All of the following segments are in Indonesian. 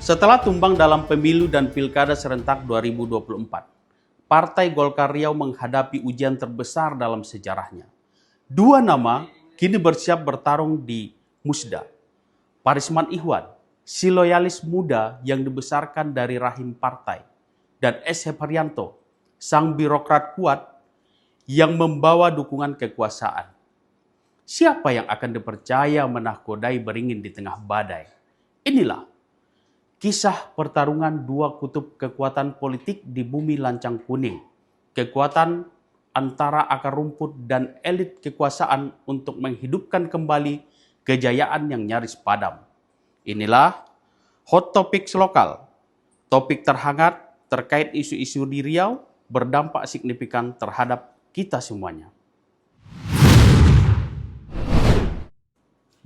Setelah tumbang dalam pemilu dan pilkada serentak 2024, Partai Golkar Riau menghadapi ujian terbesar dalam sejarahnya. Dua nama kini bersiap bertarung di Musda. Parisman Ihwan, si loyalis muda yang dibesarkan dari rahim partai, dan S. Haryanto, sang birokrat kuat yang membawa dukungan kekuasaan. Siapa yang akan dipercaya menahkodai beringin di tengah badai? Inilah kisah pertarungan dua kutub kekuatan politik di bumi lancang kuning. Kekuatan antara akar rumput dan elit kekuasaan untuk menghidupkan kembali kejayaan yang nyaris padam. Inilah Hot Topics lokal, topik terhangat terkait isu-isu di Riau berdampak signifikan terhadap kita semuanya.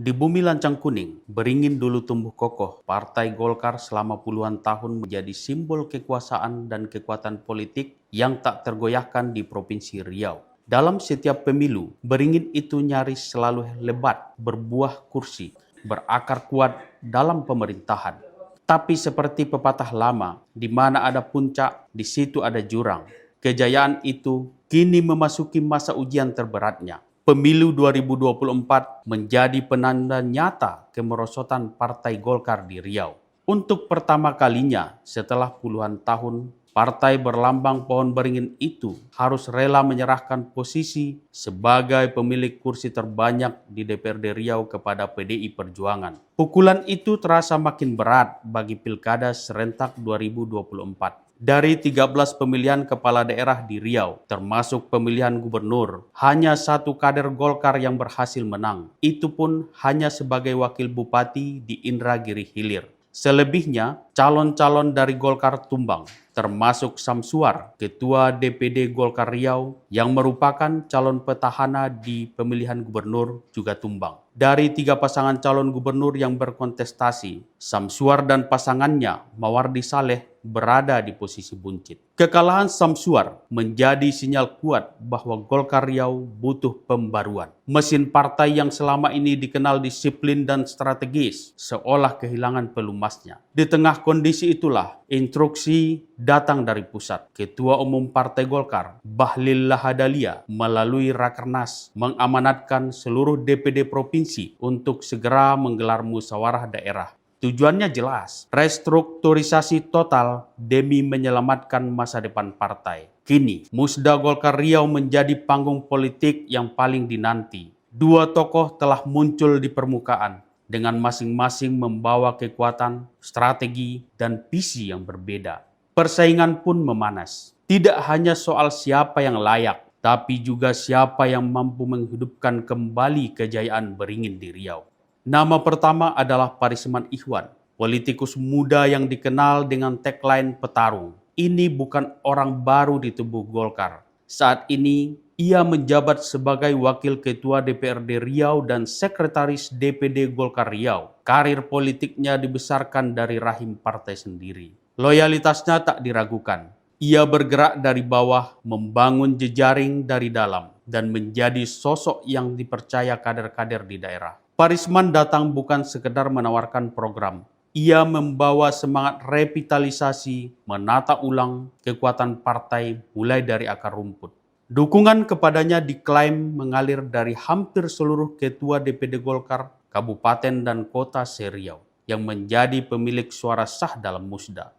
Di bumi lancang kuning, beringin dulu tumbuh kokoh. Partai Golkar selama puluhan tahun menjadi simbol kekuasaan dan kekuatan politik yang tak tergoyahkan di Provinsi Riau. Dalam setiap pemilu, beringin itu nyaris selalu lebat, berbuah kursi, berakar kuat dalam pemerintahan. Tapi seperti pepatah lama, di mana ada puncak, di situ ada jurang. Kejayaan itu kini memasuki masa ujian terberatnya. Pemilu 2024 menjadi penanda nyata kemerosotan Partai Golkar di Riau. Untuk pertama kalinya setelah puluhan tahun, partai berlambang pohon beringin itu harus rela menyerahkan posisi sebagai pemilik kursi terbanyak di DPRD Riau kepada PDI Perjuangan. Pukulan itu terasa makin berat bagi Pilkada serentak 2024. Dari 13 pemilihan kepala daerah di Riau, termasuk pemilihan gubernur, hanya satu kader Golkar yang berhasil menang. Itu pun hanya sebagai wakil bupati di Indragiri Hilir. Selebihnya, calon-calon dari Golkar tumbang, termasuk Samsuar, Ketua DPD Golkar Riau, yang merupakan calon petahana di pemilihan gubernur juga tumbang. Dari 3 pasangan calon gubernur yang berkontestasi, Samsuar dan pasangannya, Mawardi Saleh, berada di posisi buncit. Kekalahan Samsuar menjadi sinyal kuat bahwa Golkar Riau butuh pembaruan. Mesin partai yang selama ini dikenal disiplin dan strategis seolah kehilangan pelumasnya. Di tengah kondisi itulah instruksi datang dari pusat. Ketua Umum Partai Golkar, Bahlil Lahadalia, melalui Rakernas mengamanatkan seluruh DPD provinsi untuk segera menggelar musyawarah daerah. Tujuannya jelas, restrukturisasi total demi menyelamatkan masa depan partai. Kini, Musda Golkar Riau menjadi panggung politik yang paling dinanti. Dua tokoh telah muncul di permukaan dengan masing-masing membawa kekuatan, strategi, dan visi yang berbeda. Persaingan pun memanas. Tidak hanya soal siapa yang layak, tapi juga siapa yang mampu menghidupkan kembali kejayaan beringin di Riau. Nama pertama adalah Parisman Ihwan, politikus muda yang dikenal dengan tagline petarung. Ini bukan orang baru di tubuh Golkar. Saat ini, ia menjabat sebagai Wakil Ketua DPRD Riau dan Sekretaris DPD Golkar Riau. Karir politiknya dibesarkan dari rahim partai sendiri. Loyalitasnya tak diragukan. Ia bergerak dari bawah, membangun jejaring dari dalam, dan menjadi sosok yang dipercaya kader-kader di daerah. Parisman datang bukan sekedar menawarkan program. Ia membawa semangat revitalisasi, menata ulang kekuatan partai mulai dari akar rumput. Dukungan kepadanya diklaim mengalir dari hampir seluruh ketua DPD Golkar, kabupaten dan kota se-Riau, yang menjadi pemilik suara sah dalam Musda.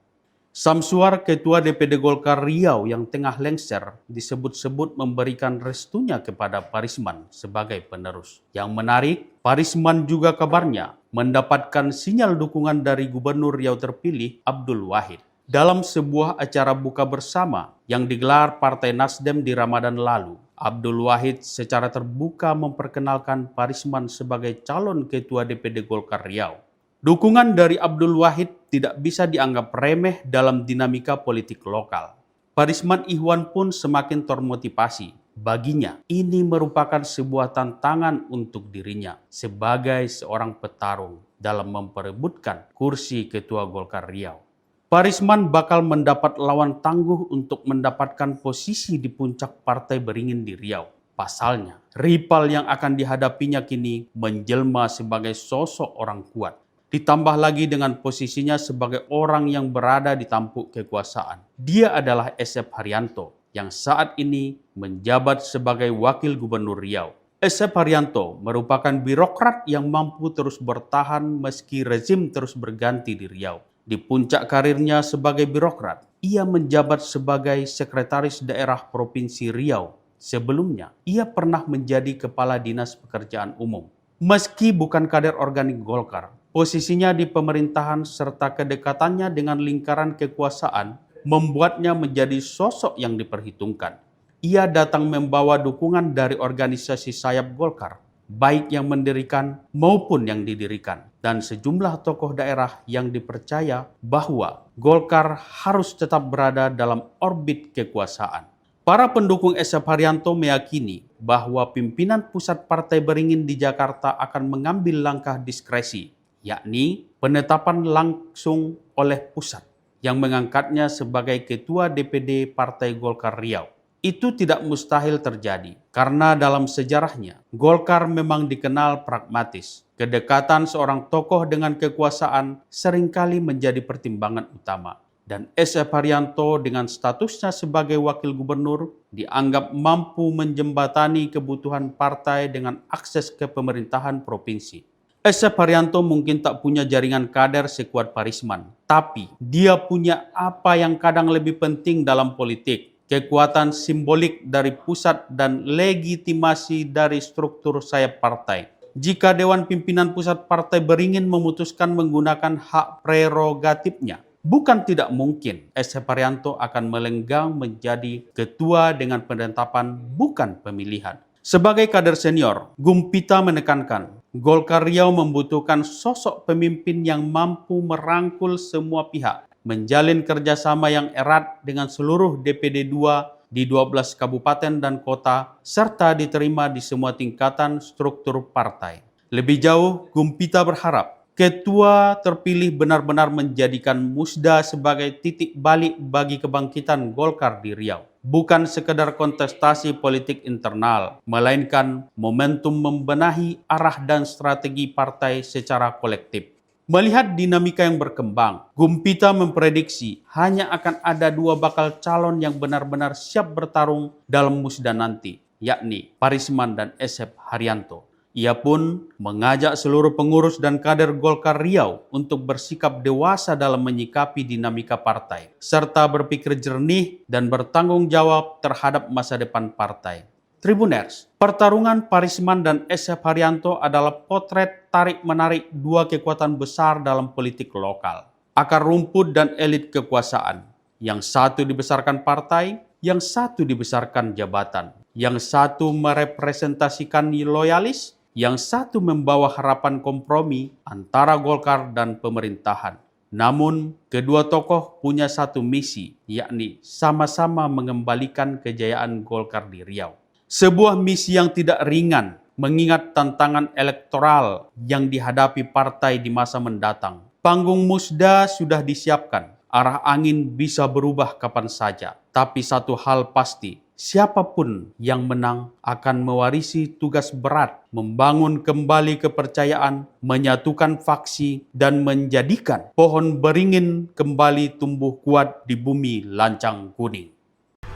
Samsuar, Ketua DPD Golkar Riau yang tengah lengser, disebut-sebut memberikan restunya kepada Parisman sebagai penerus. Yang menarik, Parisman juga kabarnya mendapatkan sinyal dukungan dari Gubernur Riau terpilih Abdul Wahid. Dalam sebuah acara buka bersama yang digelar Partai Nasdem di Ramadan lalu, Abdul Wahid secara terbuka memperkenalkan Parisman sebagai calon Ketua DPD Golkar Riau. Dukungan dari Abdul Wahid tidak bisa dianggap remeh dalam dinamika politik lokal. Parisman Ihwan pun semakin termotivasi. Baginya, ini merupakan sebuah tantangan untuk dirinya sebagai seorang petarung dalam memperebutkan kursi Ketua Golkar Riau. Parisman bakal mendapat lawan tangguh untuk mendapatkan posisi di puncak partai beringin di Riau. Pasalnya, rival yang akan dihadapinya kini menjelma sebagai sosok orang kuat. Ditambah lagi dengan posisinya sebagai orang yang berada di tampuk kekuasaan. Dia adalah Esep Haryanto yang saat ini menjabat sebagai Wakil Gubernur Riau. Esep Haryanto merupakan birokrat yang mampu terus bertahan meski rezim terus berganti di Riau. Di puncak karirnya sebagai birokrat, ia menjabat sebagai Sekretaris Daerah Provinsi Riau. Sebelumnya, ia pernah menjadi Kepala Dinas Pekerjaan Umum. Meski bukan kader organik Golkar, posisinya di pemerintahan serta kedekatannya dengan lingkaran kekuasaan membuatnya menjadi sosok yang diperhitungkan. Ia datang membawa dukungan dari organisasi sayap Golkar, baik yang mendirikan maupun yang didirikan, dan sejumlah tokoh daerah yang dipercaya bahwa Golkar harus tetap berada dalam orbit kekuasaan. Para pendukung Esep Haryanto meyakini bahwa pimpinan pusat Partai Beringin di Jakarta akan mengambil langkah diskresi, yakni penetapan langsung oleh pusat yang mengangkatnya sebagai Ketua DPD Partai Golkar Riau. Itu tidak mustahil terjadi, karena dalam sejarahnya, Golkar memang dikenal pragmatis. Kedekatan seorang tokoh dengan kekuasaan seringkali menjadi pertimbangan utama. Dan Esep Haryanto dengan statusnya sebagai Wakil Gubernur dianggap mampu menjembatani kebutuhan partai dengan akses ke pemerintahan provinsi. Esep Haryanto mungkin tak punya jaringan kader sekuat Parisman, tapi dia punya apa yang kadang lebih penting dalam politik. Kekuatan simbolik dari pusat dan legitimasi dari struktur sayap partai. Jika Dewan Pimpinan Pusat Partai Beringin memutuskan menggunakan hak prerogatifnya, bukan tidak mungkin Esep Haryanto akan melenggang menjadi ketua dengan penetapan bukan pemilihan. Sebagai kader senior, Gumpita menekankan Golkar Riau membutuhkan sosok pemimpin yang mampu merangkul semua pihak, menjalin kerjasama yang erat dengan seluruh DPD 2 di 12 kabupaten dan kota, serta diterima di semua tingkatan struktur partai. Lebih jauh, Gumpita berharap ketua terpilih benar-benar menjadikan Musda sebagai titik balik bagi kebangkitan Golkar di Riau. Bukan sekedar kontestasi politik internal, melainkan momentum membenahi arah dan strategi partai secara kolektif. Melihat dinamika yang berkembang, Gumpita memprediksi hanya akan ada 2 bakal calon yang benar-benar siap bertarung dalam Musda nanti, yakni Parisman dan Esep Haryanto. Ia pun mengajak seluruh pengurus dan kader Golkar Riau untuk bersikap dewasa dalam menyikapi dinamika partai, serta berpikir jernih dan bertanggung jawab terhadap masa depan partai. Tribuners, pertarungan Parisman dan Esep Haryanto adalah potret tarik-menarik 2 kekuatan besar dalam politik lokal. Akar rumput dan elit kekuasaan. Yang satu dibesarkan partai, yang satu dibesarkan jabatan. Yang satu merepresentasikan loyalis, yang satu membawa harapan kompromi antara Golkar dan pemerintahan. Namun, kedua tokoh punya satu misi, yakni sama-sama mengembalikan kejayaan Golkar di Riau. Sebuah misi yang tidak ringan, mengingat tantangan elektoral yang dihadapi partai di masa mendatang. Panggung Musda sudah disiapkan, arah angin bisa berubah kapan saja. Tapi satu hal pasti, siapapun yang menang akan mewarisi tugas berat membangun kembali kepercayaan, menyatukan faksi, dan menjadikan pohon beringin kembali tumbuh kuat di bumi lancang kuning.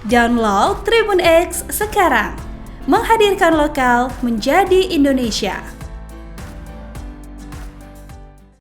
Download Tribun X sekarang, menghadirkan lokal menjadi Indonesia.